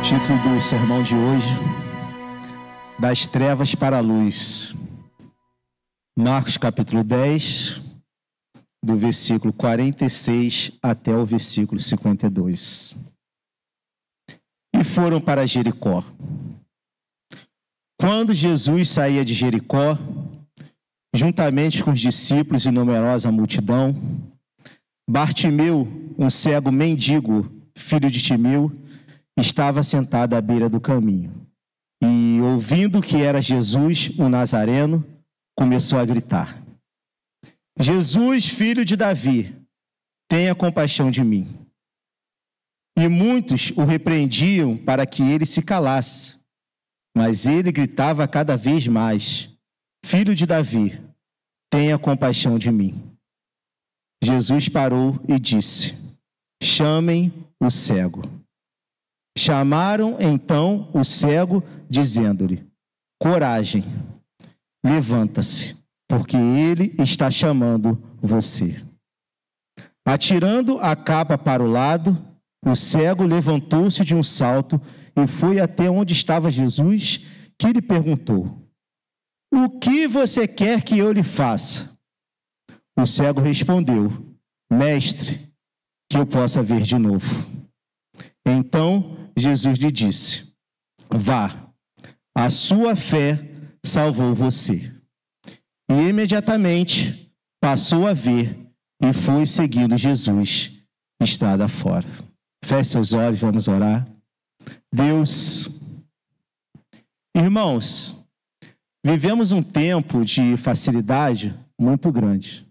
Título do sermão de hoje: Das trevas para a luz. Marcos capítulo 10, do versículo 46 até o versículo 52. E foram para Jericó. Quando Jesus saía de Jericó, juntamente com os discípulos e numerosa multidão, Bartimeu, um cego mendigo, filho de Timeu, estava sentado à beira do caminho. E, ouvindo que era Jesus, o Nazareno, começou a gritar: Jesus, filho de Davi, tenha compaixão de mim. E muitos o repreendiam para que ele se calasse. Mas ele gritava cada vez mais: Filho de Davi, tenha compaixão de mim. Jesus parou e disse: Chamem o cego. Chamaram então o cego, dizendo-lhe: Coragem, levanta-se, porque ele está chamando você. Atirando a capa para o lado, o cego levantou-se de um salto e foi até onde estava Jesus, que lhe perguntou: O que você quer que eu lhe faça? O cego respondeu: Mestre, que eu possa ver de novo. Então Jesus lhe disse: Vá, a sua fé salvou você. E imediatamente passou a ver e foi seguindo Jesus estrada fora. Feche seus olhos, vamos orar. Deus, irmãos, vivemos um tempo de facilidade muito grande.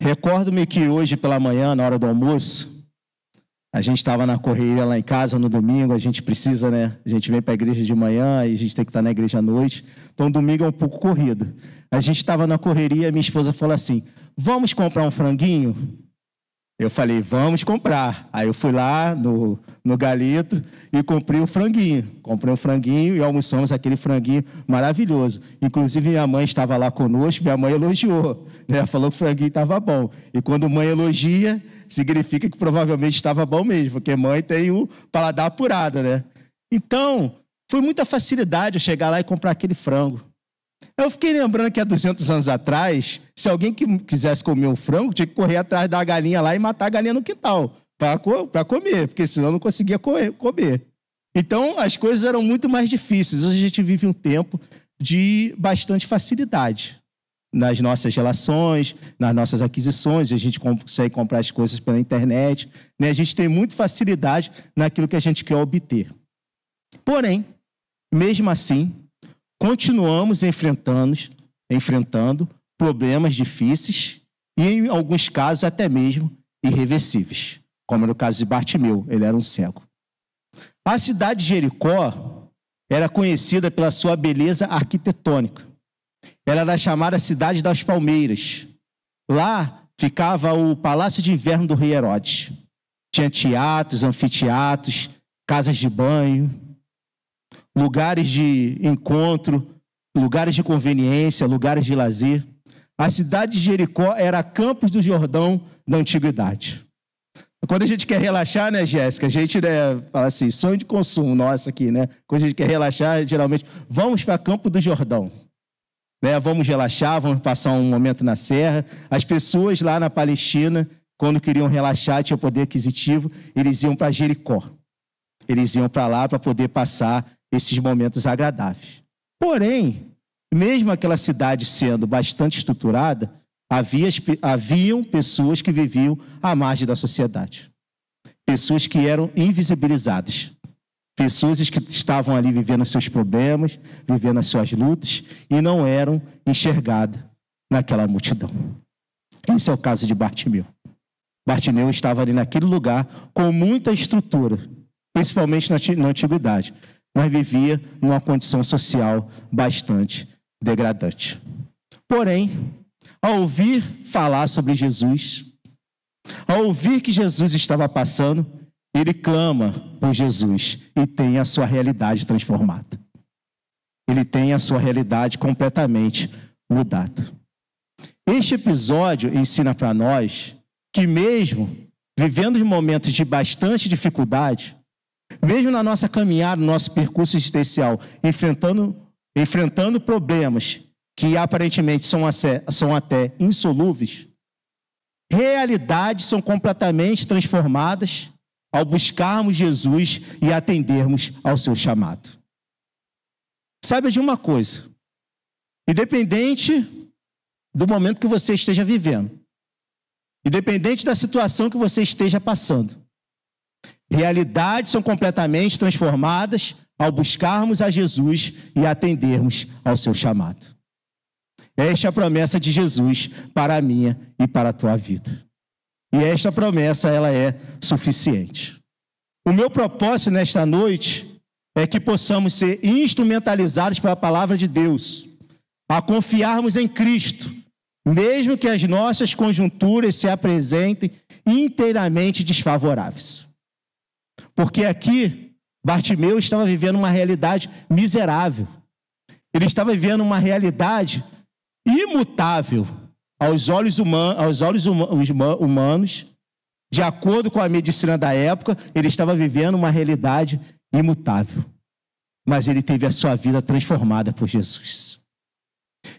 Recordo-me que hoje pela manhã, na hora do almoço, a gente estava na correria lá em casa no domingo. A gente precisa, né? A gente vem para a igreja de manhã e a gente tem que estar na igreja à noite. Então, domingo é um pouco corrido. A gente estava na correria e minha esposa falou assim: Vamos comprar um franguinho? Eu falei: Vamos comprar. Aí eu fui lá no Galeto e comprei o franguinho. Comprei um franguinho e almoçamos aquele franguinho maravilhoso. Inclusive, minha mãe estava lá conosco, minha mãe elogiou, né? Falou que o franguinho estava bom. E quando mãe elogia, significa que provavelmente estava bom mesmo, porque mãe tem o paladar apurado, né? Então, foi muita facilidade eu chegar lá e comprar aquele frango. Eu fiquei lembrando que há 200 anos atrás, se alguém que quisesse comer um frango, tinha que correr atrás da galinha lá e matar a galinha no quintal para comer, porque senão não conseguia comer. Então, as coisas eram muito mais difíceis. Hoje a gente vive um tempo de bastante facilidade nas nossas relações, nas nossas aquisições. A gente consegue comprar as coisas pela internet, né? A gente tem muita facilidade naquilo que a gente quer obter. Porém, mesmo assim, continuamos enfrentando problemas difíceis e, em alguns casos, até mesmo irreversíveis, como no caso de Bartimeu. Ele era um cego. A cidade de Jericó era conhecida pela sua beleza arquitetônica. Ela era chamada Cidade das Palmeiras. Lá ficava o Palácio de Inverno do rei Herodes. Tinha teatros, anfiteatros, casas de banho, lugares de encontro, lugares de conveniência, lugares de lazer. A cidade de Jericó era Campos do Jordão da antiguidade. Quando a gente quer relaxar, né, Jéssica? A gente, né, fala assim, sonho de consumo nosso aqui, né? Quando a gente quer relaxar, geralmente, vamos para Campos do Jordão. Né? Vamos relaxar, vamos passar um momento na serra. As pessoas lá na Palestina, quando queriam relaxar, tinham poder aquisitivo, eles iam para Jericó. Eles iam para lá para poder passar esses momentos agradáveis. Porém, mesmo aquela cidade sendo bastante estruturada, haviam pessoas que viviam à margem da sociedade. Pessoas que eram invisibilizadas. Pessoas que estavam ali vivendo seus problemas, vivendo as suas lutas e não eram enxergadas naquela multidão. Esse é o caso de Bartimeu. Bartimeu estava ali naquele lugar com muita estrutura, principalmente na antiguidade, mas vivia numa condição social bastante degradante. Porém, ao ouvir falar sobre Jesus, ao ouvir que Jesus estava passando, ele clama por Jesus e tem a sua realidade transformada. Ele tem a sua realidade completamente mudada. Este episódio ensina para nós que mesmo vivendo em momentos de bastante dificuldade, mesmo na nossa caminhada, no nosso percurso existencial, enfrentando problemas que aparentemente são até insolúveis, realidades são completamente transformadas ao buscarmos Jesus e atendermos ao seu chamado. Saiba de uma coisa, independente do momento que você esteja vivendo, independente da situação que você esteja passando, realidades são completamente transformadas ao buscarmos a Jesus e atendermos ao seu chamado. Esta é a promessa de Jesus para a minha e para a tua vida. E esta promessa, ela é suficiente. O meu propósito nesta noite é que possamos ser instrumentalizados pela palavra de Deus, a confiarmos em Cristo, mesmo que as nossas conjunturas se apresentem inteiramente desfavoráveis. Porque aqui, Bartimeu estava vivendo uma realidade miserável. Ele estava vivendo uma realidade imutável aos olhos humanos. De acordo com a medicina da época, ele estava vivendo uma realidade imutável. Mas ele teve a sua vida transformada por Jesus.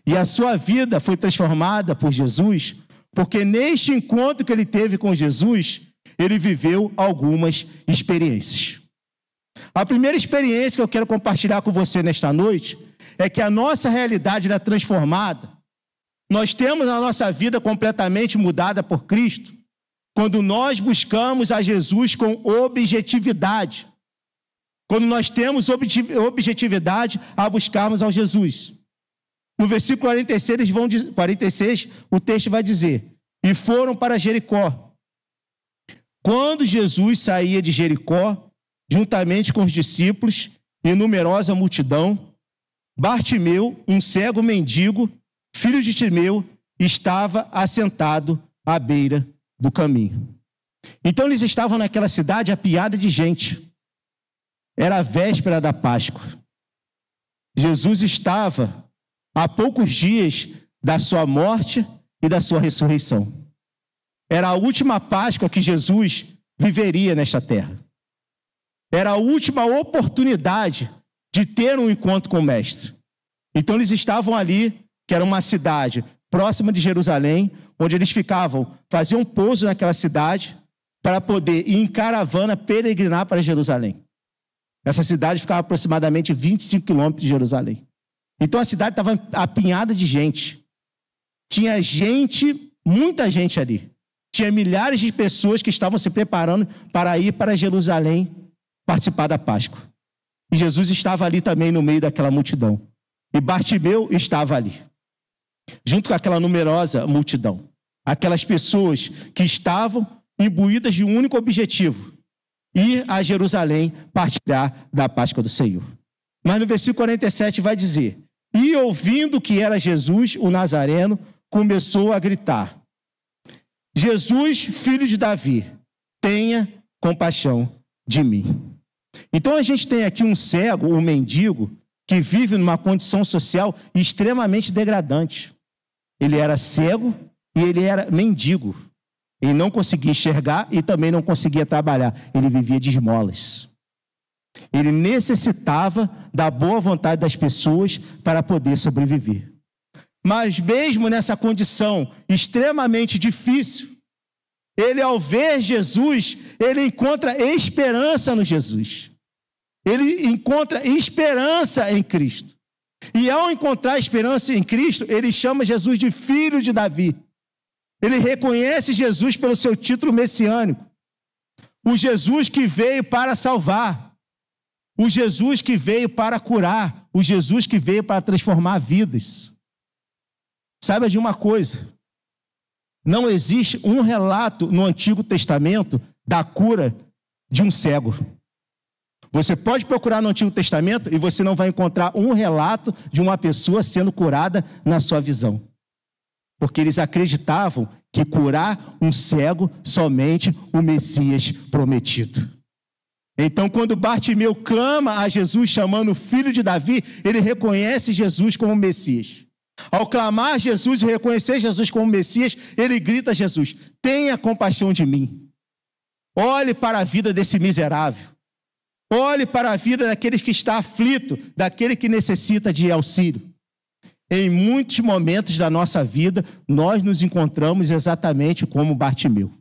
E a sua vida foi transformada por Jesus, porque neste encontro que ele teve com Jesus, ele viveu algumas experiências. A primeira experiência que eu quero compartilhar com você nesta noite é que a nossa realidade é transformada. Nós temos a nossa vida completamente mudada por Cristo quando nós buscamos a Jesus com objetividade. Quando nós temos objetividade a buscarmos ao Jesus. No versículo 46, o texto vai dizer: e foram para Jericó. Quando Jesus saía de Jericó, juntamente com os discípulos e numerosa multidão, Bartimeu, um cego mendigo, filho de Timeu, estava assentado à beira do caminho. Então eles estavam naquela cidade apiada de gente. Era a véspera da Páscoa. Jesus estava há poucos dias da sua morte e da sua ressurreição. Era a última Páscoa que Jesus viveria nesta terra. Era a última oportunidade de ter um encontro com o Mestre. Então eles estavam ali, que era uma cidade próxima de Jerusalém, onde eles faziam um pouso naquela cidade para poder ir em caravana peregrinar para Jerusalém. Essa cidade ficava aproximadamente 25 quilômetros de Jerusalém. Então a cidade estava apinhada de gente. Tinha gente, muita gente ali. Tinha milhares de pessoas que estavam se preparando para ir para Jerusalém participar da Páscoa. E Jesus estava ali também no meio daquela multidão. E Bartimeu estava ali, junto com aquela numerosa multidão. Aquelas pessoas que estavam imbuídas de um único objetivo: ir a Jerusalém partilhar da Páscoa do Senhor. Mas no versículo 47 vai dizer: e ouvindo que era Jesus, o Nazareno, começou a gritar: Jesus, filho de Davi, tenha compaixão de mim. Então a gente tem aqui um cego, um mendigo, que vive numa condição social extremamente degradante. Ele era cego e ele era mendigo. Ele não conseguia enxergar e também não conseguia trabalhar. Ele vivia de esmolas. Ele necessitava da boa vontade das pessoas para poder sobreviver. Mas mesmo nessa condição extremamente difícil, ele, ao ver Jesus, ele encontra esperança no Jesus. Ele encontra esperança em Cristo. E ao encontrar esperança em Cristo, ele chama Jesus de filho de Davi. Ele reconhece Jesus pelo seu título messiânico. O Jesus que veio para salvar. O Jesus que veio para curar. O Jesus que veio para transformar vidas. Saiba de uma coisa: não existe um relato no Antigo Testamento da cura de um cego. Você pode procurar no Antigo Testamento e você não vai encontrar um relato de uma pessoa sendo curada na sua visão. Porque eles acreditavam que curar um cego somente o Messias prometido. Então, quando Bartimeu clama a Jesus chamando o filho de Davi, ele reconhece Jesus como Messias. Ao clamar a Jesus e reconhecer Jesus como Messias, ele grita a Jesus: tenha compaixão de mim. Olhe para a vida desse miserável. Olhe para a vida daquele que está aflito, daquele que necessita de auxílio. Em muitos momentos da nossa vida, nós nos encontramos exatamente como Bartimeu.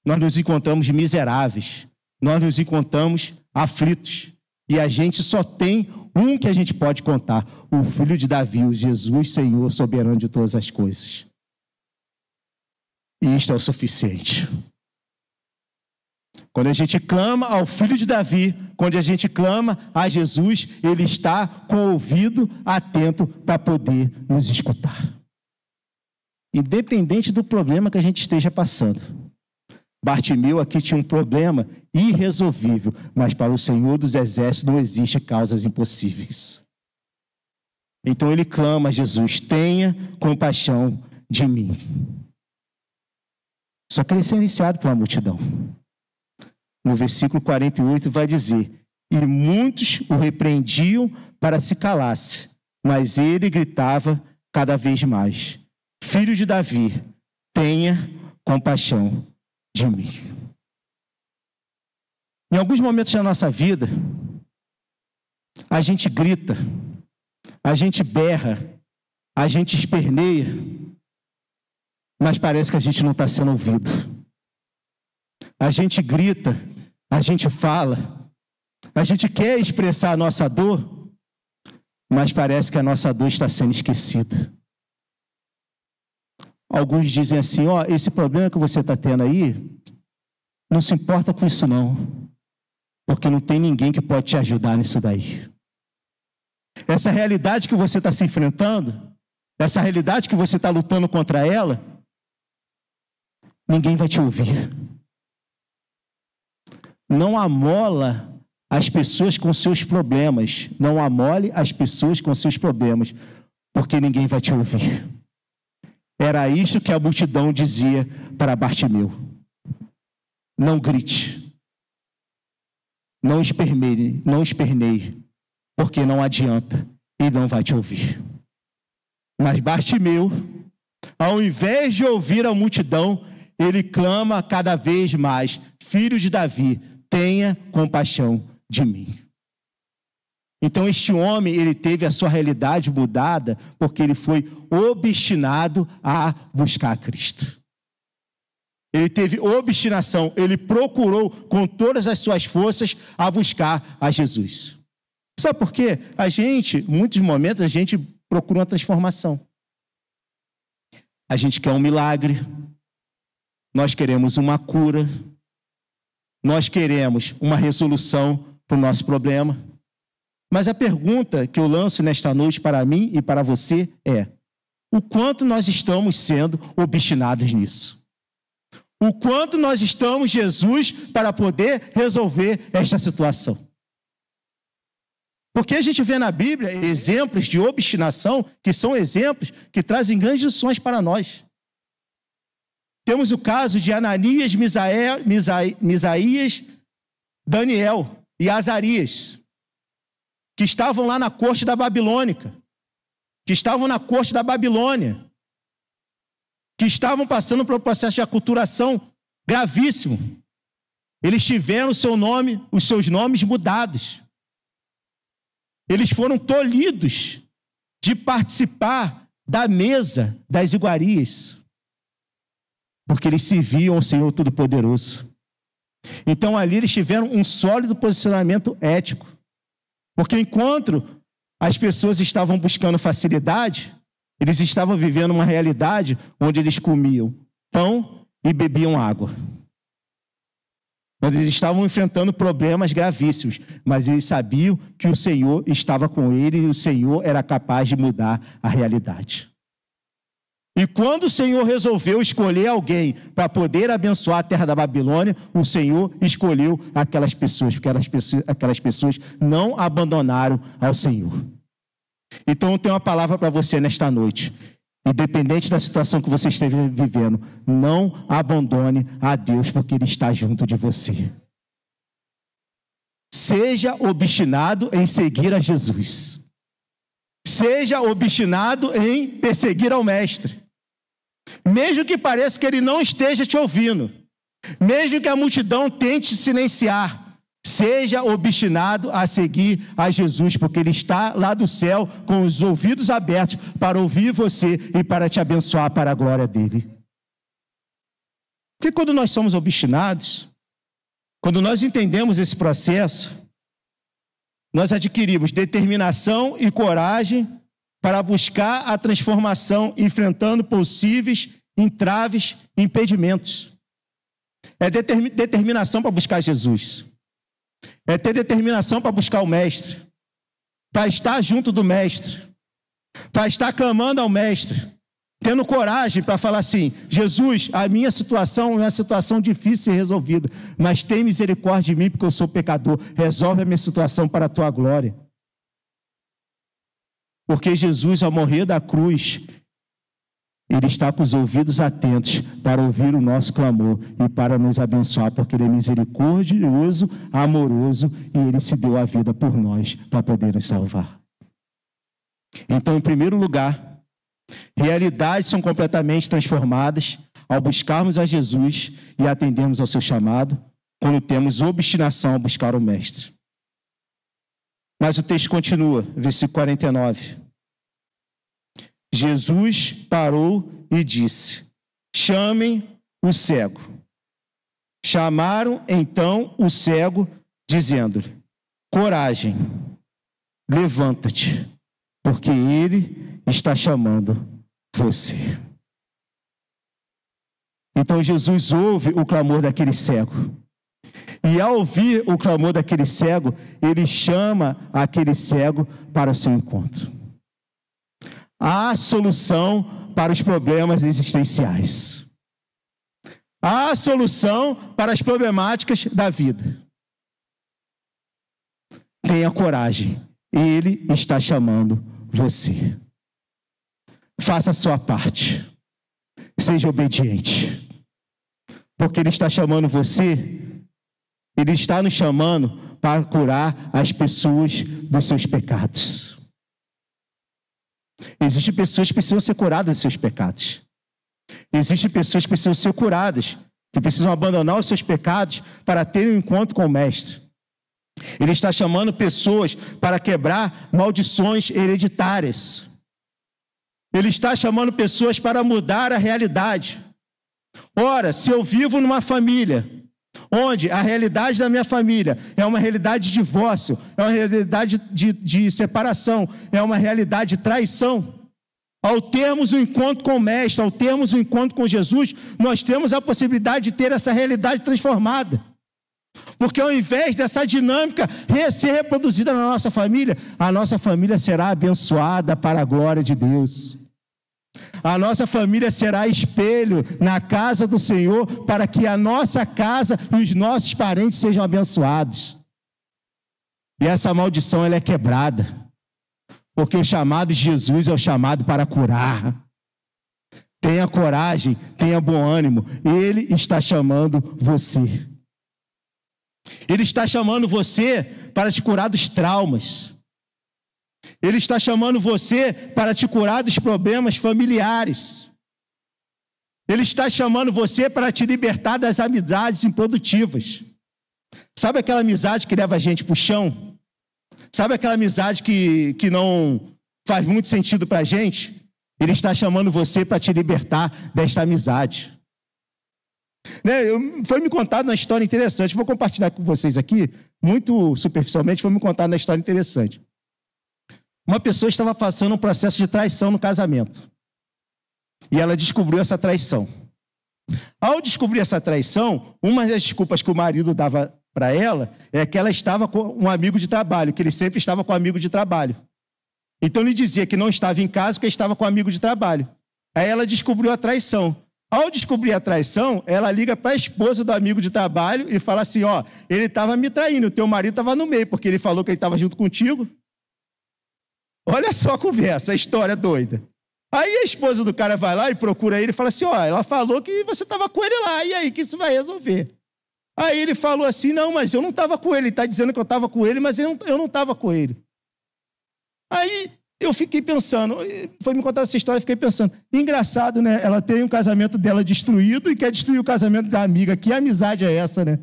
Nós nos encontramos miseráveis, nós nos encontramos aflitos. E a gente só tem um que a gente pode contar, o Filho de Davi, o Jesus, Senhor, soberano de todas as coisas. E isto é o suficiente. Quando a gente clama ao Filho de Davi, quando a gente clama a Jesus, Ele está com o ouvido atento para poder nos escutar. Independente do problema que a gente esteja passando. Bartimeu aqui tinha um problema irresolvível, mas para o Senhor dos Exércitos não existe causas impossíveis. Então ele clama a Jesus: tenha compaixão de mim. Só que ele é silenciado pela multidão. No versículo 48 vai dizer: e muitos o repreendiam para se calasse, mas ele gritava cada vez mais: Filho de Davi, tenha compaixão de mim. Em alguns momentos da nossa vida, a gente grita, a gente berra, a gente esperneia, mas parece que a gente não está sendo ouvido. A gente grita, a gente fala, a gente quer expressar a nossa dor, mas parece que a nossa dor está sendo esquecida. Alguns dizem assim: ó, esse problema que você está tendo aí, não se importa com isso não, porque não tem ninguém que pode te ajudar nisso daí. Essa realidade que você está se enfrentando, essa realidade que você está lutando contra ela, ninguém vai te ouvir. Não amola as pessoas com seus problemas, não amole as pessoas com seus problemas, porque ninguém vai te ouvir. Era isso que a multidão dizia para Bartimeu: não grite, não esperneie, porque não adianta, e não vai te ouvir. Mas Bartimeu, ao invés de ouvir a multidão, ele clama cada vez mais: Filho de Davi, tenha compaixão de mim. Então este homem, ele teve a sua realidade mudada porque ele foi obstinado a buscar Cristo. Ele teve obstinação, ele procurou com todas as suas forças a buscar a Jesus. Sabe por quê? Muitos momentos, a gente procura uma transformação. A gente quer um milagre, nós queremos uma cura, nós queremos uma resolução para o nosso problema. Mas a pergunta que eu lanço nesta noite para mim e para você é: o quanto nós estamos sendo obstinados nisso? O quanto nós estamos, Jesus, para poder resolver esta situação? Porque a gente vê na Bíblia exemplos de obstinação que são exemplos que trazem grandes lições para nós. Temos o caso de Ananias, Misaías, Daniel e Azarias, que estavam lá na corte da Babilônica, que estavam na corte da Babilônia, que estavam passando por um processo de aculturação gravíssimo. Eles tiveram os seus nomes mudados. Eles foram tolhidos de participar da mesa das iguarias, porque eles serviam ao Senhor Todo-Poderoso. Então ali eles tiveram um sólido posicionamento ético. Porque enquanto as pessoas estavam buscando facilidade, eles estavam vivendo uma realidade onde eles comiam pão e bebiam água. Onde eles estavam enfrentando problemas gravíssimos, mas eles sabiam que o Senhor estava com eles e o Senhor era capaz de mudar a realidade. E quando o Senhor resolveu escolher alguém para poder abençoar a terra da Babilônia, o Senhor escolheu aquelas pessoas, porque aquelas pessoas não abandonaram ao Senhor. Então eu tenho uma palavra para você nesta noite. Independente da situação que você esteja vivendo, não abandone a Deus, porque Ele está junto de você. Seja obstinado em seguir a Jesus. Seja obstinado em perseguir ao Mestre. Mesmo que pareça que Ele não esteja te ouvindo, mesmo que a multidão tente silenciar, Seja obstinado a seguir a Jesus, porque Ele está lá do céu com os ouvidos abertos para ouvir você e para te abençoar para a glória dEle. Porque quando nós somos obstinados, quando nós entendemos esse processo, nós adquirimos determinação e coragem para buscar a transformação, enfrentando possíveis entraves e impedimentos. É determinação para buscar Jesus. É ter determinação para buscar o Mestre, para estar junto do Mestre, para estar clamando ao Mestre, tendo coragem para falar assim: Jesus, a minha situação é uma situação difícil de ser resolvida, mas tem misericórdia de mim porque eu sou pecador, resolve a minha situação para a tua glória. Porque Jesus, ao morrer da cruz, Ele está com os ouvidos atentos para ouvir o nosso clamor e para nos abençoar, porque Ele é misericordioso, amoroso, e Ele se deu a vida por nós para poder nos salvar. Então, em primeiro lugar, realidades são completamente transformadas ao buscarmos a Jesus e atendermos ao seu chamado, quando temos obstinação a buscar o Mestre. Mas o texto continua, versículo 49. Jesus parou e disse: chamem o cego. Chamaram então o cego, dizendo-lhe: coragem, levanta-te, porque ele está chamando você. Então Jesus ouve o clamor daquele cego. E ao ouvir o clamor daquele cego, ele chama aquele cego para o seu encontro. Há solução para os problemas existenciais. Há solução para as problemáticas da vida. Tenha coragem. Ele está chamando você. Faça a sua parte. Seja obediente. Porque Ele está chamando você. Ele está nos chamando para curar as pessoas dos seus pecados. Existem pessoas que precisam ser curadas dos seus pecados. Existem pessoas que precisam ser curadas, que precisam abandonar os seus pecados para terem um encontro com o Mestre. Ele está chamando pessoas para quebrar maldições hereditárias. Ele está chamando pessoas para mudar a realidade. Ora, se eu vivo numa família onde a realidade da minha família é uma realidade de divórcio, é uma realidade de separação, é uma realidade de traição, ao termos um encontro com o Mestre, ao termos um encontro com Jesus, nós temos a possibilidade de ter essa realidade transformada. Porque ao invés dessa dinâmica ser reproduzida na nossa família, a nossa família será abençoada para a glória de Deus. A nossa família será espelho na casa do Senhor, para que a nossa casa e os nossos parentes sejam abençoados. E essa maldição ela é quebrada, porque o chamado de Jesus é o chamado para curar. Tenha coragem, tenha bom ânimo. Ele está chamando você. Ele está chamando você para te curar dos traumas. Ele está chamando você para te curar dos problemas familiares. Ele está chamando você para te libertar das amizades improdutivas. Sabe aquela amizade que leva a gente para o chão? Sabe aquela amizade que não faz muito sentido para a gente? Ele está chamando você para te libertar desta amizade. Foi me contado uma história interessante. Vou compartilhar com vocês aqui, muito superficialmente, foi me contado uma história interessante. Uma pessoa estava passando um processo de traição no casamento. E ela descobriu essa traição. Ao descobrir essa traição, uma das desculpas que o marido dava para ela é que ela estava com um amigo de trabalho, que ele sempre estava com um amigo de trabalho. Então ele dizia que não estava em casa, porque estava com um amigo de trabalho. Aí ela descobriu a traição. Ao descobrir a traição, ela liga para a esposa do amigo de trabalho e fala assim: ó, ele estava me traindo, o teu marido estava no meio, porque ele falou que ele estava junto contigo. Olha só a conversa, a história doida. Aí a esposa do cara vai lá e procura ele e fala assim: ó, ela falou que você estava com ele lá, e aí, que isso vai resolver? Aí ele falou assim: não, mas eu não estava com ele, ele está dizendo que eu estava com ele, mas eu não estava com ele. Aí eu fiquei pensando, foi me contar essa história, eu fiquei pensando, engraçado, né? Ela tem um casamento dela destruído e quer destruir o casamento da amiga, que amizade é essa, né?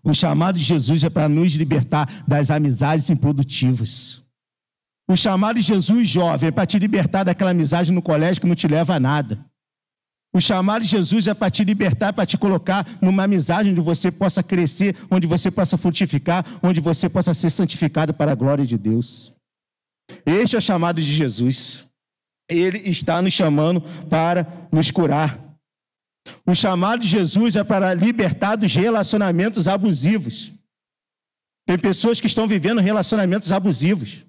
O chamado de Jesus é para nos libertar das amizades improdutivas. O chamado de Jesus, jovem, é para te libertar daquela amizade no colégio que não te leva a nada. O chamado de Jesus é para te libertar, para te colocar numa amizade onde você possa crescer, onde você possa frutificar, onde você possa ser santificado para a glória de Deus. Este é o chamado de Jesus. Ele está nos chamando para nos curar. O chamado de Jesus é para libertar dos relacionamentos abusivos. Tem pessoas que estão vivendo relacionamentos abusivos.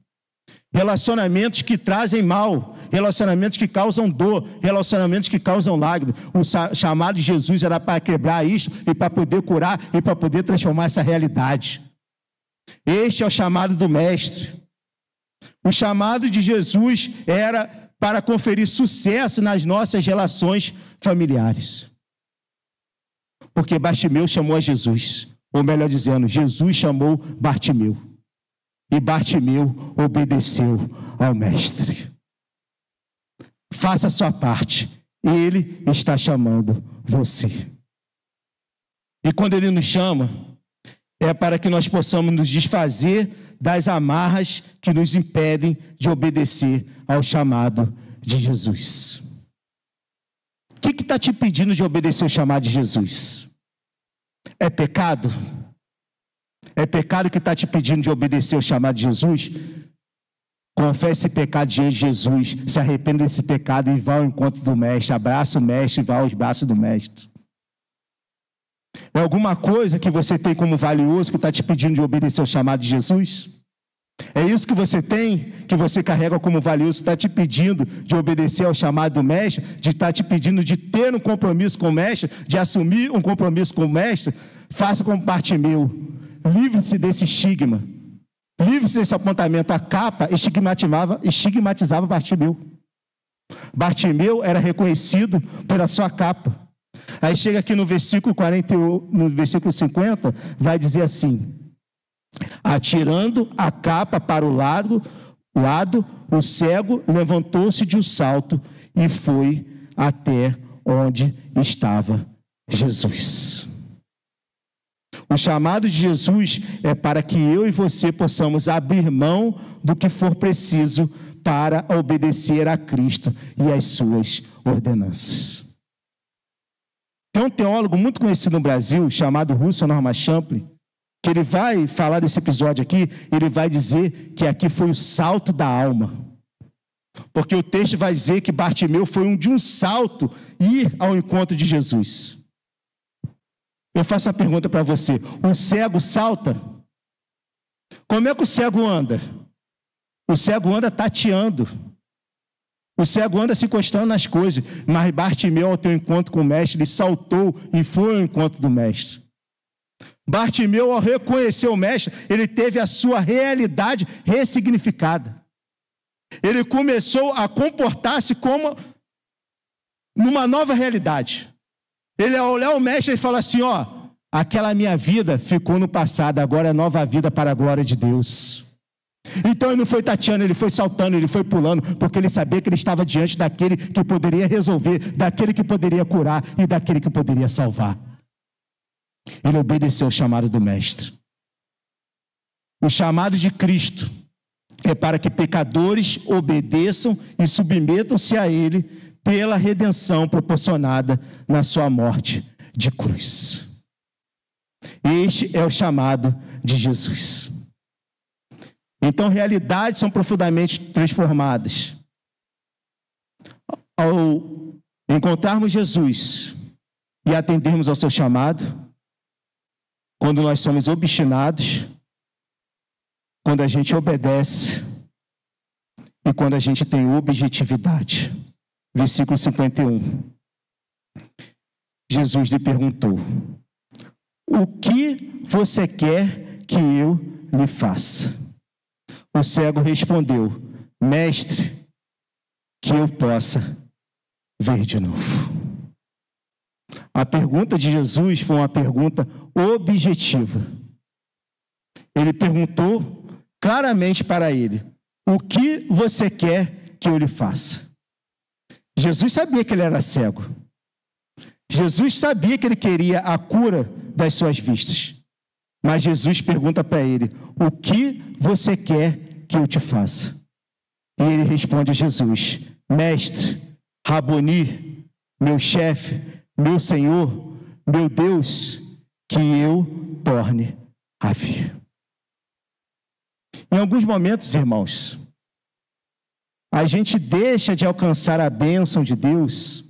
Relacionamentos que trazem mal, relacionamentos que causam dor, relacionamentos que causam lágrimas. O chamado de Jesus era para quebrar isso e para poder curar e para poder transformar essa realidade. Este é o chamado do Mestre. O chamado de Jesus era para conferir sucesso nas nossas relações familiares. Porque Bartimeu chamou a Jesus, ou melhor dizendo, Jesus chamou Bartimeu. E Bartimeu obedeceu ao Mestre. Faça a sua parte. Ele está chamando você. E quando Ele nos chama, é para que nós possamos nos desfazer das amarras que nos impedem de obedecer ao chamado de Jesus. O que está te pedindo de obedecer ao chamado de Jesus? É pecado? É pecado que está te pedindo de obedecer ao chamado de Jesus? Confesse esse pecado diante de Jesus, se arrependa desse pecado e vá ao encontro do Mestre, abraça o Mestre e vá aos braços do Mestre. É alguma coisa que você tem como valioso que está te pedindo de obedecer ao chamado de Jesus? É isso que você tem, que você carrega como valioso, está te pedindo de obedecer ao chamado do Mestre, de estar te pedindo de ter um compromisso com o Mestre, de assumir um compromisso com o Mestre? Faça como Bartimeu. Livre-se desse estigma. Livre-se desse apontamento. A capa estigmatizava Bartimeu. Bartimeu era reconhecido pela sua capa. Aí chega aqui no versículo 41, no versículo 50, vai dizer assim: atirando a capa para o lado, o cego levantou-se de um salto e foi até onde estava Jesus. O chamado de Jesus é para que eu e você possamos abrir mão do que for preciso para obedecer a Cristo e às suas ordenanças. Tem um teólogo muito conhecido no Brasil, chamado Russell Norman Champlin, que ele vai falar desse episódio aqui, ele vai dizer que aqui foi o salto da alma. Porque o texto vai dizer que Bartimeu foi de um salto ir ao encontro de Jesus. Eu faço a pergunta para você: o cego salta? Como é que o cego anda? O cego anda tateando. O cego anda se encostando nas coisas. Mas Bartimeu, ao teu encontro com o Mestre, ele saltou e foi ao encontro do Mestre. Bartimeu, ao reconhecer o Mestre, ele teve a sua realidade ressignificada. Ele começou a comportar-se como numa nova realidade. Ele, ao olhar o Mestre, ele fala assim: ó, aquela minha vida ficou no passado, agora é nova vida para a glória de Deus. Então ele não foi tateando, ele foi saltando, ele foi pulando, porque ele sabia que ele estava diante daquele que poderia resolver, daquele que poderia curar e daquele que poderia salvar. Ele obedeceu ao chamado do Mestre. O chamado de Cristo é para que pecadores obedeçam e submetam-se a Ele pela redenção proporcionada na sua morte de cruz. Este é o chamado de Jesus. Então, realidades são profundamente transformadas. Ao encontrarmos Jesus e atendermos ao seu chamado, quando nós somos obstinados, quando a gente obedece e quando a gente tem objetividade. Versículo 51. Jesus lhe perguntou: o que você quer que eu lhe faça? O cego respondeu: mestre, que eu possa ver de novo. A pergunta de Jesus foi uma pergunta objetiva. Ele perguntou claramente para ele: o que você quer que eu lhe faça? Jesus sabia que ele era cego. Jesus sabia que ele queria a cura das suas vistas. Mas Jesus pergunta para ele: o que você quer que eu te faça? E ele responde a Jesus: Mestre, Raboni, meu chefe, meu Senhor, meu Deus, que eu torne a ver. Em alguns momentos, irmãos, a gente deixa de alcançar a bênção de Deus,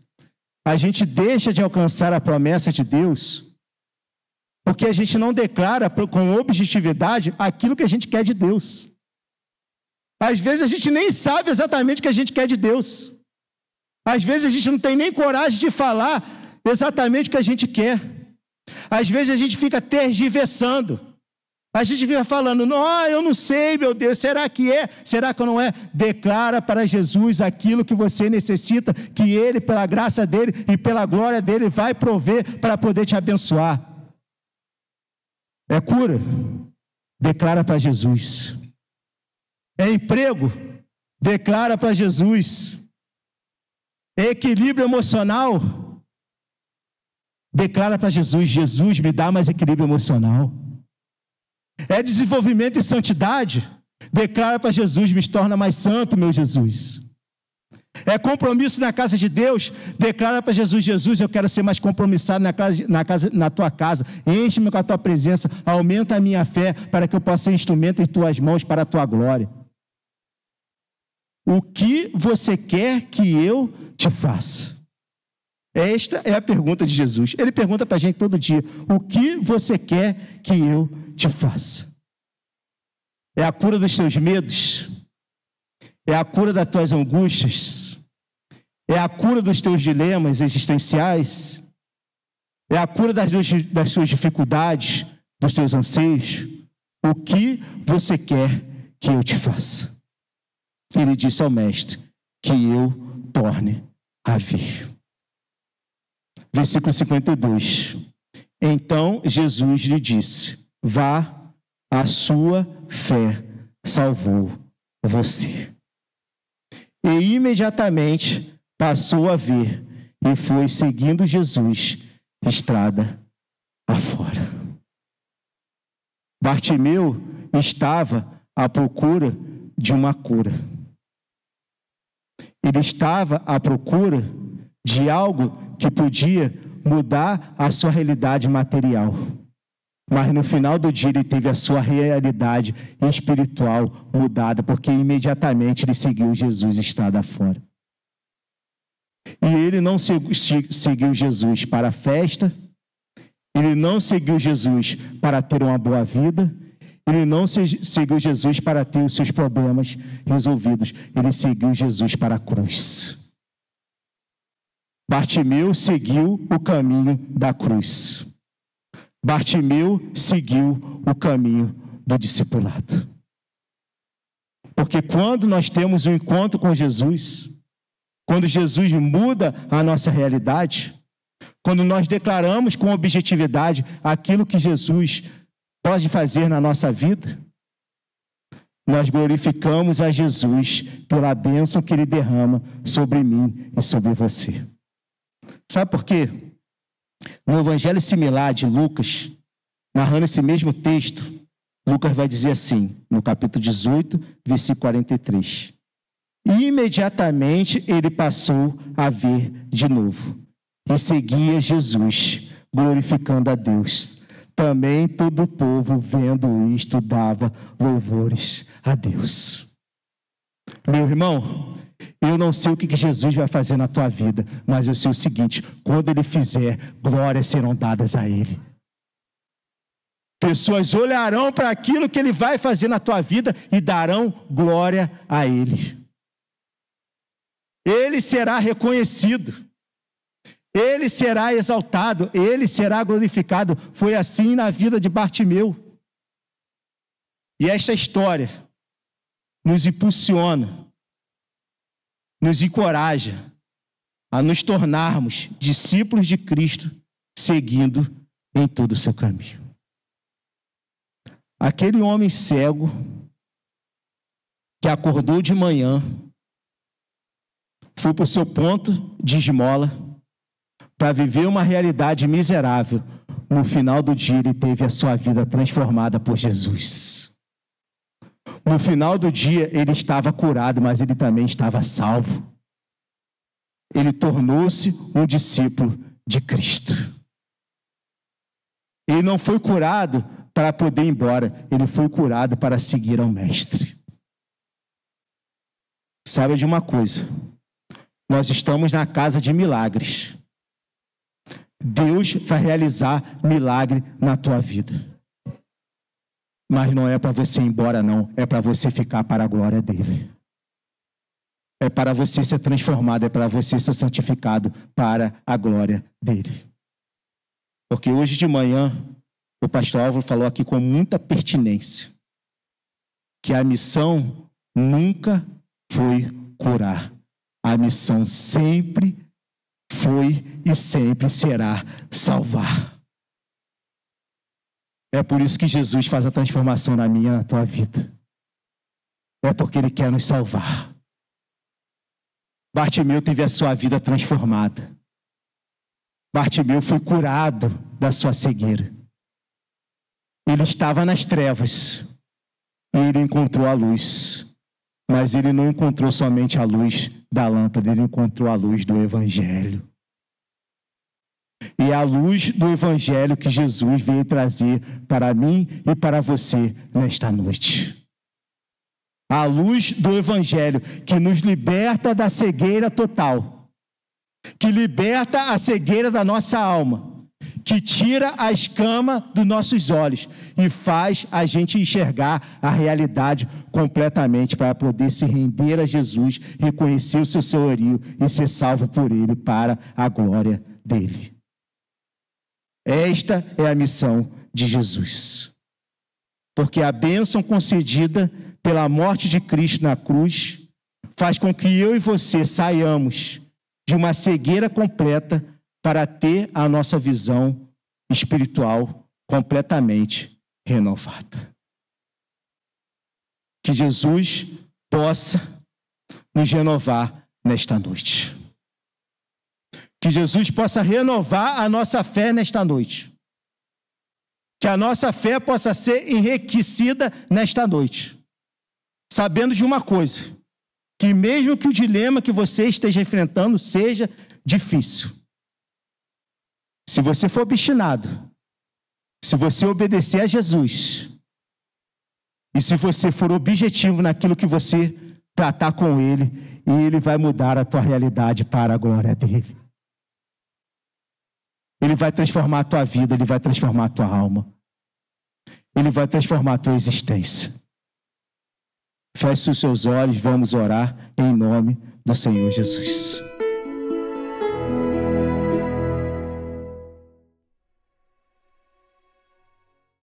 a gente deixa de alcançar a promessa de Deus, porque a gente não declara com objetividade aquilo que a gente quer de Deus. Às vezes a gente nem sabe exatamente o que a gente quer de Deus. Às vezes a gente não tem nem coragem de falar exatamente o que a gente quer. Às vezes a gente fica tergiversando. A gente fica falando: não, eu não sei, meu Deus, será que é? Será que não é? Declara para Jesus aquilo que você necessita, que Ele, pela graça dEle e pela glória dEle, vai prover para poder te abençoar. É cura? Declara para Jesus. É emprego? Declara para Jesus. É equilíbrio emocional? Declara para Jesus: Jesus, me dá mais equilíbrio emocional. É desenvolvimento e santidade? Declara para Jesus: me torna mais santo, meu Jesus. É compromisso na casa de Deus? Declara para Jesus: Jesus, eu quero ser mais compromissado na tua casa. Enche-me com a tua presença, aumenta a minha fé para que eu possa ser instrumento em tuas mãos para a tua glória. O que você quer que eu te faça? Esta é a pergunta de Jesus. Ele pergunta para a gente todo dia: o que você quer que eu te faça? É a cura dos teus medos? É a cura das tuas angústias? É a cura dos teus dilemas existenciais? É a cura das suas dificuldades, dos teus anseios? O que você quer que eu te faça? Ele disse ao mestre: que eu torne a vir. Versículo 52. Então Jesus lhe disse: vá, a sua fé salvou você. E imediatamente passou a ver e foi seguindo Jesus estrada afora. Bartimeu estava à procura de uma cura. Ele estava à procura de algo que podia mudar a sua realidade material. Mas no final do dia ele teve a sua realidade espiritual mudada, porque imediatamente ele seguiu Jesus estrada fora. E ele não seguiu Jesus para a festa, ele não seguiu Jesus para ter uma boa vida, ele não seguiu Jesus para ter os seus problemas resolvidos, ele seguiu Jesus para a cruz. Bartimeu seguiu o caminho da cruz. Bartimeu seguiu o caminho do discipulado. Porque quando nós temos um encontro com Jesus, quando Jesus muda a nossa realidade, quando nós declaramos com objetividade aquilo que Jesus pode fazer na nossa vida, nós glorificamos a Jesus pela bênção que Ele derrama sobre mim e sobre você. Sabe por quê? No evangelho similar de Lucas, narrando esse mesmo texto, Lucas vai dizer assim, no capítulo 18, versículo 43. E imediatamente ele passou a ver de novo e seguia Jesus, glorificando a Deus. Também todo o povo, vendo isto, dava louvores a Deus. Meu irmão, eu não sei o que Jesus vai fazer na tua vida, mas eu sei o seguinte: quando Ele fizer, glórias serão dadas a Ele. Pessoas olharão para aquilo que Ele vai fazer na tua vida e darão glória a Ele. Ele será reconhecido, Ele será exaltado, Ele será glorificado. Foi assim na vida de Bartimeu. E esta história nos impulsiona, nos encoraja a nos tornarmos discípulos de Cristo, seguindo em todo o seu caminho. Aquele homem cego que acordou de manhã, foi para o seu ponto de esmola para viver uma realidade miserável, no final do dia ele teve a sua vida transformada por Jesus. No final do dia ele estava curado, mas ele também estava salvo. Ele tornou-se um discípulo de Cristo. Ele não foi curado para poder ir embora, ele foi curado para seguir ao Mestre. Sabe de uma coisa? Nós estamos na casa de milagres. Deus vai realizar milagre na tua vida. Mas não é para você ir embora, não. É para você ficar para a glória dele. É para você ser transformado, é para você ser santificado para a glória dele. Porque hoje de manhã, o pastor Álvaro falou aqui com muita pertinência que a missão nunca foi curar. A missão sempre foi e sempre será salvar. É por isso que Jesus faz a transformação na minha e na tua vida. É porque ele quer nos salvar. Bartimeu teve a sua vida transformada. Bartimeu foi curado da sua cegueira. Ele estava nas trevas e ele encontrou a luz. Mas ele não encontrou somente a luz da lâmpada, ele encontrou a luz do Evangelho. E é a luz do Evangelho que Jesus veio trazer para mim e para você nesta noite. A luz do Evangelho que nos liberta da cegueira total, que liberta a cegueira da nossa alma, que tira a escama dos nossos olhos e faz a gente enxergar a realidade completamente para poder se render a Jesus, reconhecer o seu senhorio e ser salvo por ele para a glória dele. Esta é a missão de Jesus. Porque a bênção concedida pela morte de Cristo na cruz faz com que eu e você saiamos de uma cegueira completa para ter a nossa visão espiritual completamente renovada. Que Jesus possa nos renovar nesta noite. Que Jesus possa renovar a nossa fé nesta noite. Que a nossa fé possa ser enriquecida nesta noite. Sabendo de uma coisa, que mesmo que o dilema que você esteja enfrentando seja difícil, se você for obstinado, se você obedecer a Jesus, e se você for objetivo naquilo que você tratar com ele, ele vai mudar a tua realidade para a glória dele. Ele vai transformar a tua vida, ele vai transformar a tua alma. Ele vai transformar a tua existência. Feche os seus olhos, vamos orar em nome do Senhor Jesus.